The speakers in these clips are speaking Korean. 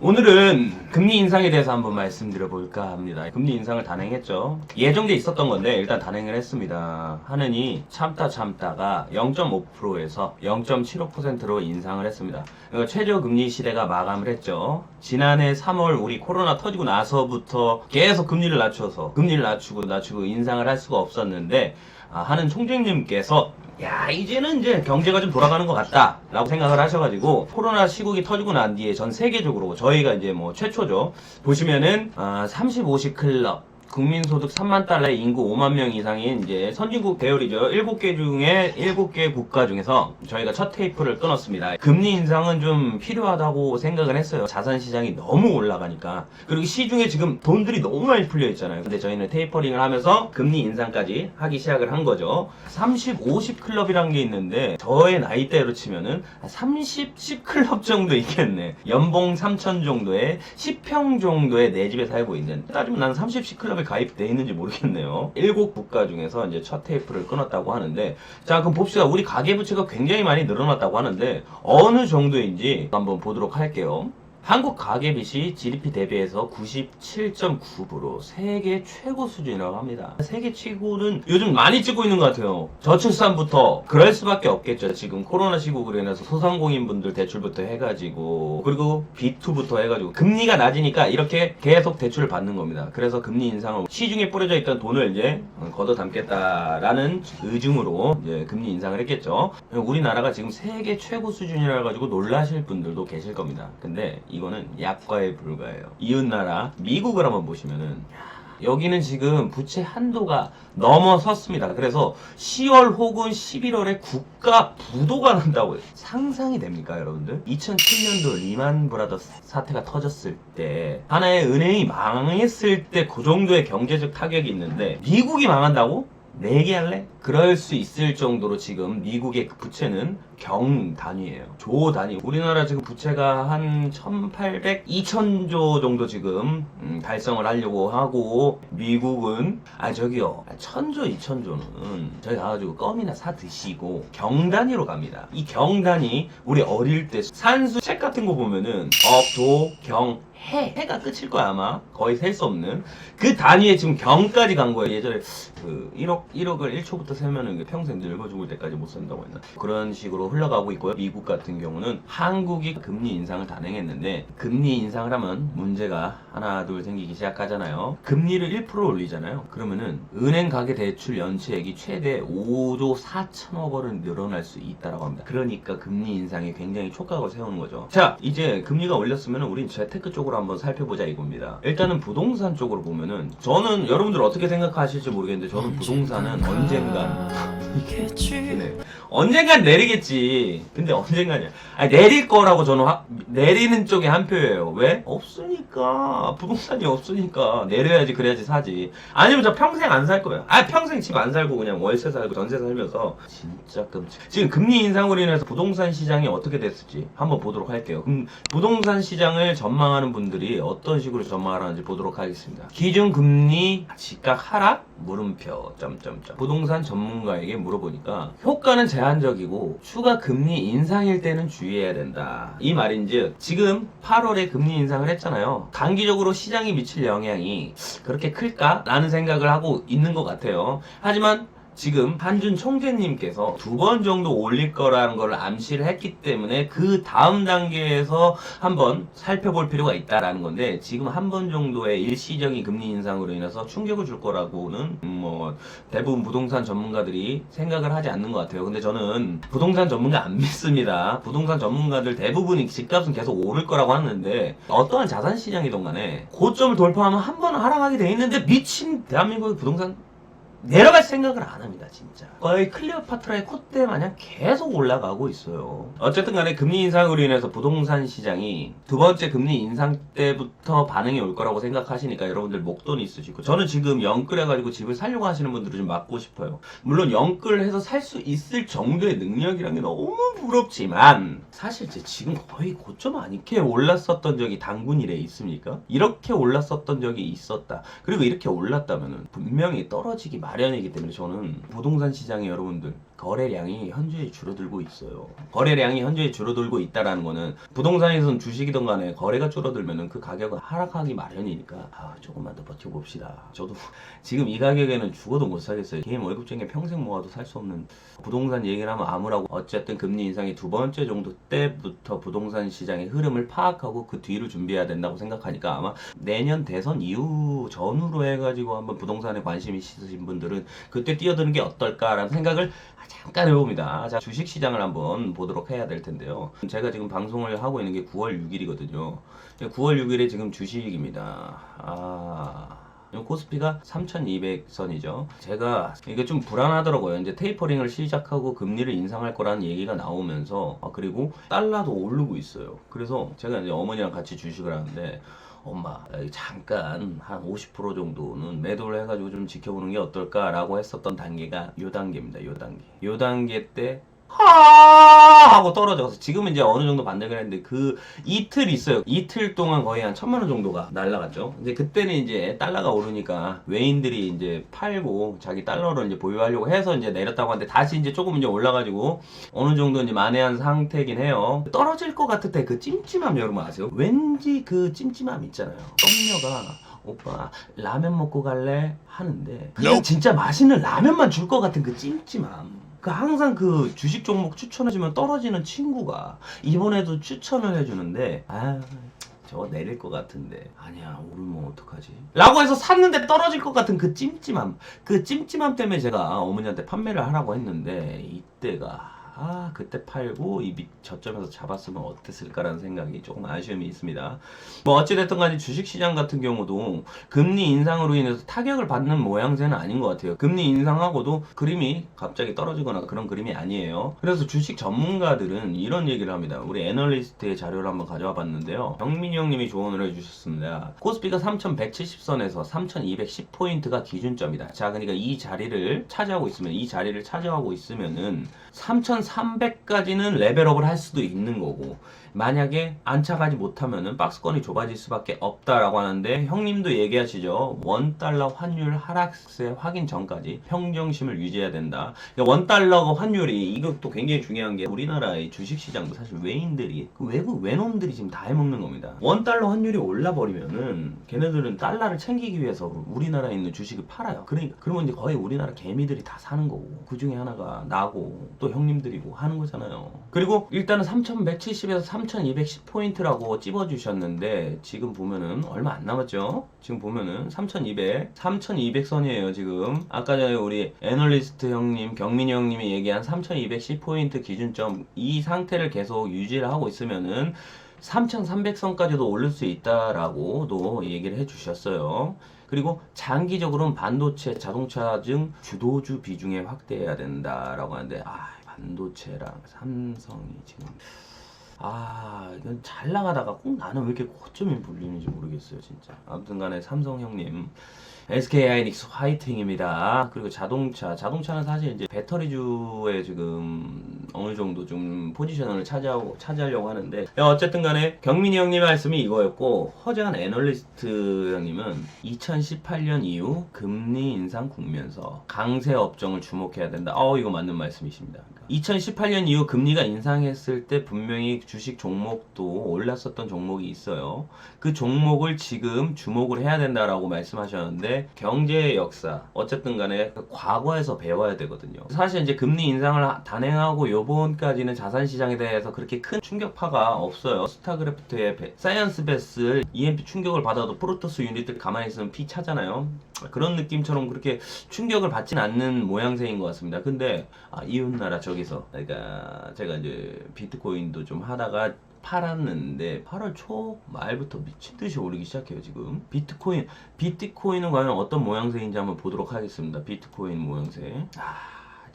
오늘은 금리 인상에 대해서 한번 말씀드려 볼까 합니다. 금리 인상을 단행했죠. 예정돼 있었던 건데 일단 단행을 했습니다. 하느니 참다가 0.5%에서 0.75%로 인상을 했습니다. 그러니까 최저금리 시대가 마감을 했죠. 지난해 3월 우리 코로나 터지고 나서부터 계속 금리를 낮추고 인상을 할 수가 없었는데 하는 총재님께서 야, 이제는 이제 경제가 좀 돌아가는 것 같다 라고 생각을 하셔가지고 코로나 시국이 터지고 난 뒤에 전 세계적으로 저희가 이제 뭐 최초죠. 보시면은 30, 50 클럽 국민소득 3만 달러의 인구 5만 명 이상인 이제 선진국 대열이죠. 7개 중에 7개 국가 중에서 저희가 첫 테이프를 끊었습니다. 금리 인상은 좀 필요하다고 생각을 했어요. 자산 시장이 너무 올라가니까. 그리고 시중에 지금 돈들이 너무 많이 풀려 있잖아요. 근데 저희는 테이퍼링을 하면서 금리 인상까지 하기 시작을 한 거죠. 30, 50 클럽이란 게 있는데 저의 나이대로 치면은 30, 10 클럽 정도 있겠네. 연봉 3천 정도에 10평 정도의 내 집에 살고 있는. 따지면 난 30, 10 클럽에 가입돼 있는지 모르겠네요. 7국가 중에서 이제 첫 테이프를 끊었다고 하는데, 자, 그럼 봅시다. 우리 가계부채가 굉장히 많이 늘어났다고 하는데 어느 정도인지 한번 보도록 할게요. 한국 가계빚이 GDP 대비해서 97.9%, 세계 최고 수준이라고 합니다. 세계 최고는 요즘 많이 찍고 있는 것 같아요. 저출산부터 그럴 수밖에 없겠죠. 지금 코로나 시국으로 인해서 소상공인분들 대출부터 해가지고, 그리고 B2부터 해가지고 금리가 낮으니까 이렇게 계속 대출을 받는 겁니다. 그래서 금리 인상을 시중에 뿌려져 있던 돈을 이제 걷어 담겠다라는 의중으로 이제 금리 인상을 했겠죠. 우리나라가 지금 세계 최고 수준이라 가지고 놀라실 분들도 계실 겁니다. 근데 이거는 약과에 불과해요. 이웃나라 미국을 한번 보시면은 여기는 지금 부채 한도가 넘어섰습니다. 그래서 10월 혹은 11월에 국가 부도가 난다고요. 상상이 됩니까, 여러분들? 2007년도 리만 브라더스 사태가 터졌을 때 하나의 은행이 망했을 때 그 정도의 경제적 타격이 있는데 미국이 망한다고? 내기할래? 그럴 수 있을 정도로 지금 미국의 부채는 경 단위예요. 조 단위. 우리나라 지금 부채가 한 1,800, 2,000조 정도 지금 달성을 하려고 하고 미국은 저기요 1,000조, 2,000조는 저희 가가지고 껌이나 사 드시고 경 단위로 갑니다. 이 경 단위 우리 어릴 때 산수 책 같은 거 보면은 조, 경, 해가 끝일 거야 아마. 거의 셀 수 없는 그 단위에 지금 경까지 간 거예요. 예전에 그 1억을 1초부터 세면은 평생 늙어 죽을 때까지 못 산다고 했나. 그런 식으로 흘러가고 있고요. 미국 같은 경우는 한국이 금리 인상을 단행했는데 금리 인상을 하면 문제가 하나 둘 생기기 시작하잖아요. 금리를 1% 올리잖아요. 그러면은 은행 가계 대출 연체액이 최대 5조 4천억 원을 늘어날 수 있다라고 합니다. 그러니까 금리 인상이 굉장히 촉각을 세우는 거죠. 자, 이제 금리가 올렸으면 우린 재테크 쪽으로 한번 살펴보자 이겁니다. 일단은 부동산 쪽으로 보면은 저는 여러분들 어떻게 생각하실지 모르겠는데 저는 부동산은 언젠간 네. 언젠간 내리겠지. 근데 언젠간이야. 내릴 거라고 저는 내리는 쪽에 한 표예요. 왜? 없으니까. 부동산이 없으니까 내려야지. 그래야지 사지. 아니면 저 평생 안 살 거예요. 평생 집 안 살고 그냥 월세 살고 전세 살면서 진짜 끔찍. 지금 금리 인상으로 인해서 부동산 시장이 어떻게 됐을지 한번 보도록 할게요. 부동산 시장을 전망하는 분들이 어떤 식으로 전망을 하는지 보도록 하겠습니다. 기준금리 집값 하락? 물음표 부동산 전문가에게 물어보니까 효과는 제한적이고 추가 금리 인상일 때는 주의해야 된다. 이 말인즉 지금 8월에 금리 인상을 했잖아요. 단기적으로 시장에 미칠 영향이 그렇게 클까? 라는 생각을 하고 있는 것 같아요. 하지만 지금 한준 총재님께서 2번 정도 올릴 거라는 걸 암시를 했기 때문에 그 다음 단계에서 한번 살펴볼 필요가 있다라는 건데 지금 한 번 정도의 일시적인 금리 인상으로 인해서 충격을 줄 거라고는 대부분 부동산 전문가들이 생각을 하지 않는 것 같아요. 근데 저는 부동산 전문가 안 믿습니다. 부동산 전문가들 대부분이 집값은 계속 오를 거라고 하는데 어떠한 자산 시장이든 간에 고점을 돌파하면 한 번은 하락하게 돼 있는데 미친 대한민국의 부동산 내려갈 생각을 안 합니다, 진짜. 거의 클레오파트라의 콧대 마냥 계속 올라가고 있어요. 어쨌든 간에 금리 인상으로 인해서 부동산 시장이 두 번째 금리 인상 때부터 반응이 올 거라고 생각하시니까 여러분들 목돈이 있으시고 저는 지금 영끌해가지고 집을 살려고 하시는 분들을 좀 막고 싶어요. 물론 영끌해서 살 수 있을 정도의 능력이란 게 너무 부럽지만 사실 지금 거의 고점 아니게 올랐었던 적이 단군 이래 있습니까? 이렇게 올랐었던 적이 있었다. 그리고 이렇게 올랐다면은 분명히 떨어지기 마련이기 때문에 저는 부동산 시장에 여러분들 거래량이 현저히 줄어들고 있어요. 거래량이 현저히 줄어들고 있다라는 거는 부동산에서는 주식이든 간에 거래가 줄어들면은 그 가격은 하락하기 마련이니까 조금만 더 버텨봅시다. 저도 지금 이 가격에는 죽어도 못 사겠어요. 개인 월급 중에 평생 모아도 살 수 없는 부동산 얘기를 하면 아무라고 어쨌든 금리 인상이 두 번째 정도 때부터 부동산 시장의 흐름을 파악하고 그 뒤를 준비해야 된다고 생각하니까 아마 내년 대선 이후 전후로 해가지고 한번 부동산에 관심이 있으신 분들은 그때 뛰어드는 게 어떨까라는 생각을 잠깐 해봅니다. 자, 주식시장을 한번 보도록 해야 될 텐데요. 제가 지금 방송을 하고 있는 게 9월 6일이거든요. 9월 6일에 지금 주식입니다. 코스피가 3200선이죠. 제가 이게 좀 불안하더라고요. 이제 테이퍼링을 시작하고 금리를 인상할 거라는 얘기가 나오면서 그리고 달러도 오르고 있어요. 그래서 제가 이제 어머니랑 같이 주식을 하는데 엄마 잠깐 한 50% 정도는 매도를 해가지고 좀 지켜보는 게 어떨까라고 했었던 단계가 요 단계입니다. 요 단계 때 하고 떨어져서 지금은 이제 어느 정도 반등을 했는데 그 이틀 있어요. 이틀 동안 거의 한 1000만원 정도가 날라갔죠. 이제 그때는 이제 달러가 오르니까 외인들이 이제 팔고 자기 달러를 이제 보유하려고 해서 이제 내렸다고 하는데 다시 이제 조금 이제 올라가지고 어느 정도 이제 만회한 상태긴 해요. 떨어질 것 같을 때 그 찜찜함 여러분 아세요? 왠지 그 찜찜함 있잖아요. 썸녀가 오빠 라면 먹고 갈래? 하는데 그냥 진짜 맛있는 라면만 줄 것 같은 그 찜찜함. 항상 그 주식 종목 추천해주면 떨어지는 친구가 이번에도 추천을 해주는데 저거 내릴 것 같은데 아니야 오르면 어떡하지? 라고 해서 샀는데 떨어질 것 같은 그 찜찜함 때문에 제가 어머니한테 판매를 하라고 했는데 이때가 그때 팔고 이 저점에서 잡았으면 어땠을까라는 생각이 조금 아쉬움이 있습니다. 뭐 어찌됐든 간에 주식시장 같은 경우도 금리 인상으로 인해서 타격을 받는 모양새는 아닌 것 같아요. 금리 인상하고도 그림이 갑자기 떨어지거나 그런 그림이 아니에요. 그래서 주식 전문가들은 이런 얘기를 합니다. 우리 애널리스트의 자료를 한번 가져와 봤는데요. 경민이 형님이 조언을 해주셨습니다. 코스피가 3170선에서 3210포인트가 기준점이다. 자, 그러니까 이 자리를 차지하고 있으면은 3300까지는 레벨업을 할 수도 있는 거고 만약에 안착하지 못하면은 박스권이 좁아질 수밖에 없다라고 하는데 형님도 얘기하시죠. 원달러 환율 하락세 확인 전까지 평정심을 유지해야 된다. 원달러 환율이 이것도 굉장히 중요한 게 우리나라의 주식시장도 사실 외인들이 외국 외놈들이 지금 다 해먹는 겁니다. 원달러 환율이 올라버리면은 걔네들은 달러를 챙기기 위해서 우리나라에 있는 주식을 팔아요. 그러면 이제 거의 우리나라 개미들이 다 사는 거고 그 중에 하나가 나고 또 형님들이고 하는 거잖아요. 그리고 일단은 3170에서 3210포인트라고 찝어주셨는데 지금 보면은 얼마 안 남았죠? 지금 보면은 3200선이에요 지금. 아까 전에 우리 애널리스트 형님 경민이 형님이 얘기한 3210포인트 기준점 이 상태를 계속 유지를 하고 있으면은 3300선까지도 오를 수 있다라고도 얘기를 해주셨어요. 그리고 장기적으로는 반도체, 자동차 등 주도주 비중에 확대해야 된다라고 하는데 반도체랑 삼성이 지금 이건 잘 나가다가 꼭 나는 왜 이렇게 고점이 불리는지 모르겠어요 진짜. 아무튼 간에 삼성 형님 SK하이닉스 화이팅입니다. 그리고 자동차는 사실 이제 배터리주에 지금 어느 정도 좀 포지션을 차지하려고 하는데 어쨌든 간에 경민이 형님 말씀이 이거였고 허재한 애널리스트 형님은 2018년 이후 금리 인상 국면서 강세 업종을 주목해야 된다. 이거 맞는 말씀이십니다. 2018년 이후 금리가 인상했을 때 분명히 주식 종목도 올랐었던 종목이 있어요. 그 종목을 지금 주목을 해야 된다라고 말씀하셨는데 경제의 역사 어쨌든 간에 과거에서 배워야 되거든요. 사실 이제 금리 인상을 단행하고 요번까지는 자산시장에 대해서 그렇게 큰 충격파가 없어요. 스타크래프트의 사이언스 베슬 EMP 충격을 받아도 프로토스 유닛들 가만히 있으면 피 차잖아요. 그런 느낌처럼 그렇게 충격을 받진 않는 모양새인 것 같습니다. 근데 이웃나라 저기서 그러니까 제가 이제 비트코인도 좀 하다가 팔았는데 8월 초 말부터 미친듯이 오르기 시작해요 지금. 비트코인은 과연 어떤 모양새인지 한번 보도록 하겠습니다. 비트코인 모양새.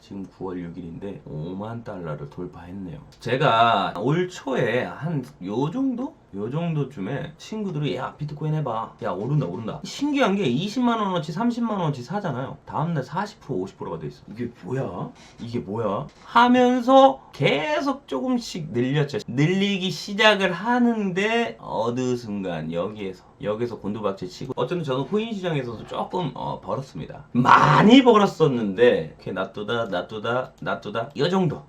지금 9월 6일인데 5만 달러를 돌파했네요. 제가 올 초에 한 요 정도? 요 정도쯤에 친구들이 야 비트코인 해봐, 야 오른다. 신기한 게 20만원어치 30만원어치 사잖아요. 다음날 40% 50%가 돼 있어. 이게 뭐야 하면서 계속 조금씩 늘렸죠. 늘리기 시작을 하는데 어느 순간 여기서 곤두박질 치고, 어쨌든 저는 코인 시장에서도 조금 벌었습니다. 많이 벌었었는데 이렇게 놔두다 이 정도.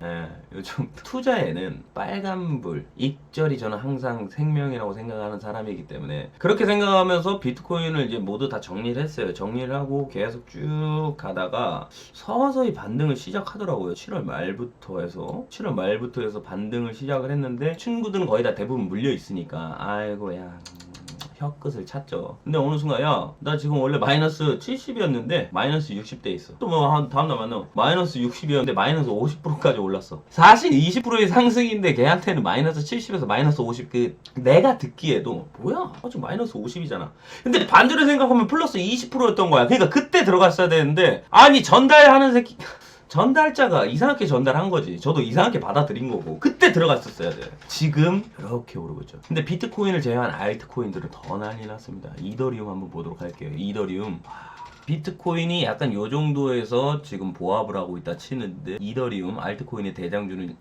이 정도. 투자에는 빨간불 익절이 저는 항상 생명이라고 생각하는 사람이기 때문에 그렇게 생각하면서 비트코인을 이제 모두 다 정리를 했어요. 정리를 하고 계속 쭉 가다가 서서히 반등을 시작하더라고요. 7월 말부터 해서 반등을 시작을 했는데 친구들은 거의 다 대부분 물려 있으니까 아이고야 혀끝을 찼죠. 근데 어느 순간 야 나 지금 원래 마이너스 70이었는데 마이너스 60대 있어. 또 뭐 다음날 만나면 마이너스 60이었는데 마이너스 50%까지 올랐어. 사실 20%의 상승인데 걔한테는 마이너스 70에서 마이너스 50, 내가 듣기에도 뭐야 지금 마이너스 50이잖아. 근데 반대로 생각하면 플러스 20%였던 거야. 그러니까 그때 들어갔어야 되는데, 아니 전달하는 새끼 전달자가 이상하게 전달한 거지. 저도 이상하게 받아들인 거고. 그때 들어갔었어야 돼. 지금 이렇게 오르고 있죠. 근데 비트코인을 제외한 알트코인들은 더 난리 났습니다. 이더리움 한번 보도록 할게요. 이더리움. 비트코인이 약간 요 정도에서 지금 보합을 하고 있다 치는데, 이더리움 알트코인의 대장주는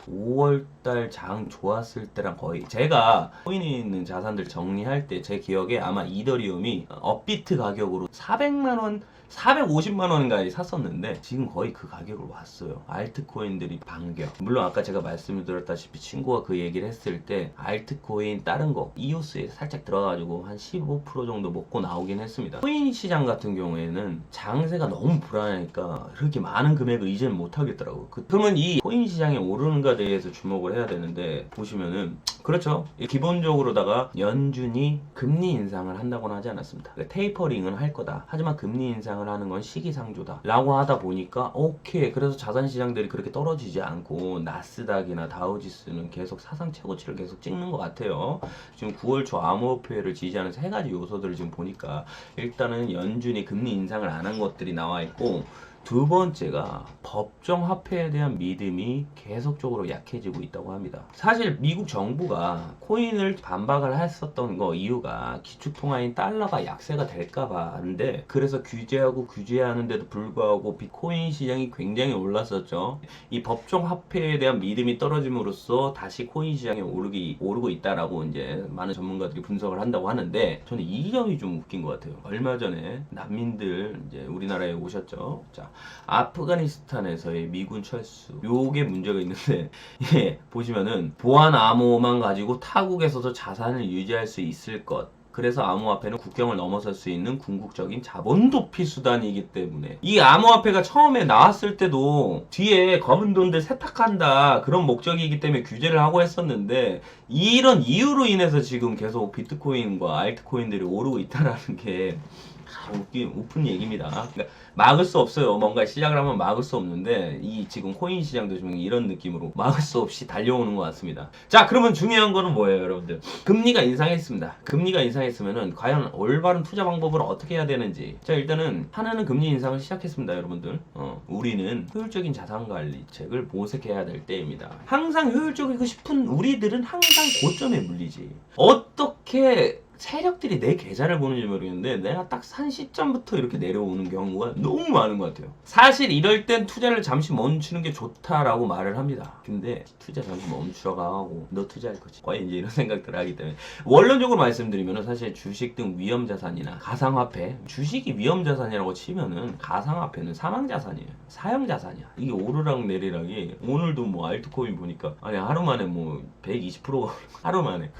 5월달 장 좋았을 때랑 거의, 제가 코인에 있는 자산들 정리할 때 제 기억에 아마 이더리움이 업비트 가격으로 400만원 450만원인가에 샀었는데 지금 거의 그 가격으로 왔어요. 알트코인들이 반격. 물론 아까 제가 말씀을 드렸다시피 친구가 그 얘기를 했을 때 알트코인 다른 거 EOS에 살짝 들어가지고 한 15% 정도 먹고 나오긴 했습니다. 코인 시장 같은 경우에는 장세가 너무 불안하니까 그렇게 많은 금액을 이제는 못 하겠더라고요. 그러면 이 코인 시장이 오르는가에 대해서 주목을 해야 되는데, 보시면은 그렇죠. 기본적으로다가 연준이 금리 인상을 한다고는 하지 않았습니다. 그러니까 테이퍼링은 할 거다. 하지만 금리 인상을 하는 건 시기상조다 라고 하다 보니까 오케이, 그래서 자산시장들이 그렇게 떨어지지 않고 나스닥이나 다우지수는 계속 사상 최고치를 계속 찍는 것 같아요. 지금 9월 초 암호화폐를 지지하는 세 가지 요소들을 지금 보니까 일단은 연준이 금리 인상을 안 한 것들이 나와 있고, 두 번째가 법정 화폐에 대한 믿음이 계속적으로 약해지고 있다고 합니다. 사실 미국 정부가 코인을 반박을 했었던 거 이유가 기축통화인 달러가 약세가 될까봐 하는데, 그래서 규제하는데도 불구하고 비트코인 시장이 굉장히 올랐었죠. 이 법정 화폐에 대한 믿음이 떨어짐으로써 다시 코인 시장이 오르고 있다라고 이제 많은 전문가들이 분석을 한다고 하는데, 저는 이 점이 좀 웃긴 것 같아요. 얼마 전에 난민들 이제 우리나라에 오셨죠. 자, 아프가니스탄에서의 미군 철수, 요게 문제가 있는데, 예, 보시면은 보안 암호만 가지고 타국에서도 자산을 유지할 수 있을 것, 그래서 암호화폐는 국경을 넘어설 수 있는 궁극적인 자본 도피 수단이기 때문에, 이 암호화폐가 처음에 나왔을 때도 뒤에 검은 돈들 세탁한다 그런 목적이기 때문에 규제를 하고 했었는데, 이런 이유로 인해서 지금 계속 비트코인과 알트코인들이 오르고 있다라는 게 웃픈 얘기입니다. 그러니까 막을 수 없어요. 뭔가 시작을 하면 막을 수 없는데, 이 지금 코인 시장도 좀 이런 느낌으로 막을 수 없이 달려오는 것 같습니다. 자, 그러면 중요한 거는 뭐예요, 여러분들? 금리가 인상했습니다. 금리가 인상했으면은 과연 올바른 투자 방법을 어떻게 해야 되는지. 자, 일단은 하나는 금리 인상을 시작했습니다, 여러분들. 우리는 효율적인 자산관리책을 모색해야 될 때입니다. 항상 효율적이고 싶은 우리들은 항상 고점에 물리지. 어떻게 세력들이 내 계좌를 보는지 모르겠는데, 내가 딱 산 시점부터 이렇게 내려오는 경우가 너무 많은 것 같아요. 사실 이럴 땐 투자를 잠시 멈추는 게 좋다라고 말을 합니다. 근데 투자 잠시 멈추라고 하고 너 투자할 거지, 거의 이제 이런 생각들을 하기 때문에, 원론적으로 말씀드리면 사실 주식 등 위험자산이나 가상화폐, 주식이 위험자산이라고 치면은 가상화폐는 사망자산이에요. 사형자산이야. 이게 오르락 내리락이, 오늘도 뭐 알트코인 보니까 아니 하루 만에 뭐 120%가 하루 만에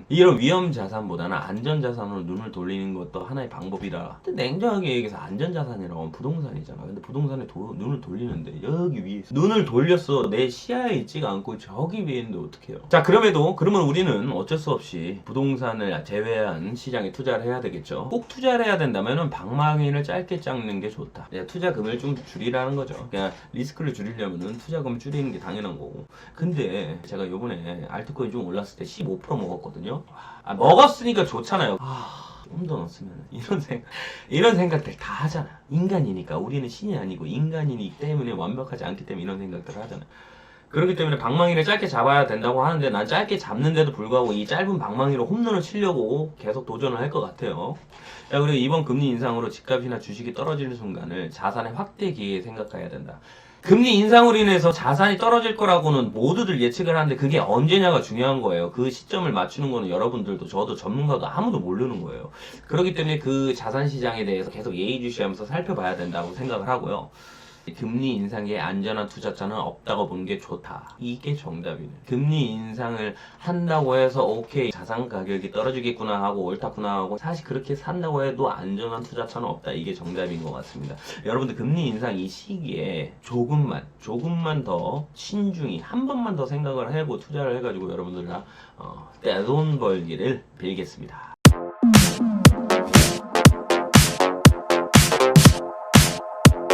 이런 위험자산보다는 안전자산으로 눈을 돌리는 것도 하나의 방법이라. 근데 냉정하게 얘기해서 안전자산이라고 하면 부동산이잖아. 근데 부동산에 눈을 돌리는데 여기 위에 눈을 돌렸어. 내 시야에 있지가 않고 저기 위에 있는데 어떡해요. 자, 그러면 우리는 어쩔 수 없이 부동산을 제외한 시장에 투자를 해야 되겠죠. 꼭 투자를 해야 된다면 방망이를 짧게 잡는 게 좋다. 투자금을 좀 줄이라는 거죠. 그냥 리스크를 줄이려면 투자금을 줄이는 게 당연한 거고. 근데 제가 요번에 알트코인 좀 올랐을 때 15% 먹었거든요. 먹었으니까 좋잖아요. 좀 더 넣었으면, 이런 생각들 다 하잖아. 인간이니까. 우리는 신이 아니고 인간이기 때문에 완벽하지 않기 때문에 이런 생각들을 하잖아. 그렇기 때문에 방망이를 짧게 잡아야 된다고 하는데 난 짧게 잡는데도 불구하고 이 짧은 방망이로 홈런을 치려고 계속 도전을 할 것 같아요. 자, 그리고 이번 금리 인상으로 집값이나 주식이 떨어지는 순간을 자산의 확대 기회에 생각해야 된다. 금리 인상으로 인해서 자산이 떨어질 거라고는 모두들 예측을 하는데 그게 언제냐가 중요한 거예요. 그 시점을 맞추는 거는 여러분들도 저도 전문가도 아무도 모르는 거예요. 그렇기 때문에 그 자산 시장에 대해서 계속 예의주시하면서 살펴봐야 된다고 생각을 하고요. 금리 인상에 안전한 투자자는 없다고 보는 게 좋다. 이게 정답이네. 금리 인상을 한다고 해서 오케이 자산 가격이 떨어지겠구나 하고 옳다구나 하고 사실 그렇게 산다고 해도 안전한 투자자는 없다. 이게 정답인 것 같습니다. 여러분들 금리 인상 이 시기에 조금만 더 신중히 한 번만 더 생각을 하고 투자를 해가지고 여러분들 다 떼돈 벌기를 빌겠습니다.